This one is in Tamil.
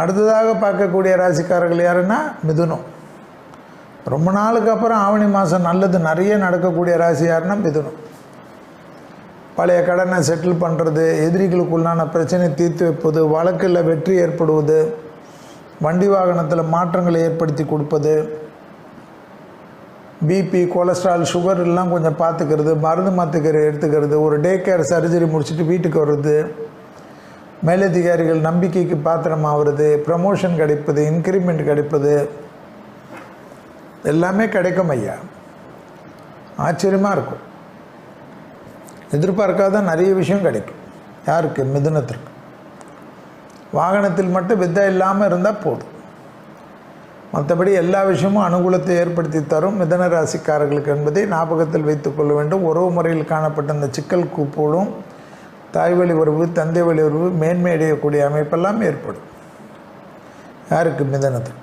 அடுத்ததாக பார்க்கக்கூடிய ராசிக்காரர்கள் யாருன்னா மிதுனம். ரொம்ப நாளுக்கு அப்புறம் ஆவணி மாதம் நல்லது நிறைய நடக்கக்கூடிய ராசி யாருன்னா மிதுனம். பழைய கடனை செட்டில் பண்ணுறது, எதிரிகளுக்குள்ளான பிரச்சனை தீர்த்து வைப்பது, வழக்கில் வெற்றி ஏற்படுவது, வண்டி வாகனத்தில் மாற்றங்களை ஏற்படுத்தி கொடுப்பது, பிபி கொலஸ்ட்ரால் சுகர் எல்லாம் கொஞ்சம் பார்த்துக்கிறது, மருந்து மாற்றுக்கிற எடுத்துக்கிறது, ஒரு டே கேர் சர்ஜரி முடிச்சுட்டு வீட்டுக்கு வர்றது, மேலதிகாரிகள் நம்பிக்கைக்கு பாத்திரமாகிறது, ப்ரமோஷன் கிடைப்பது, இன்க்ரிமெண்ட் கிடைப்பது எல்லாமே கிடைக்கும் ஐயா. ஆச்சரியமாக இருக்கும். எதிர்பார்க்காத நிறைய விஷயம் கிடைக்கும். யாருக்கு? மிதுனத்திற்கு. வாகனத்தில் மட்டும் வித்தை இல்லாமல் இருந்தால் போதும். மற்றபடி எல்லா விஷயமும் அனுகூலத்தை ஏற்படுத்தி தரும் மிதுன ராசிக்காரர்களுக்கு என்பதை ஞாபகத்தில் வைத்துக்கொள்ள வேண்டும். உறவு முறையில் காணப்பட்ட அந்த சிக்கல் கூப்போடும் தாய் வழி உறவு, தந்தை வழி உறவு மேன்மை அடையக்கூடிய அமைப்பெல்லாம் ஏற்படும். யாருக்கு? மிதுனத்துக்கு.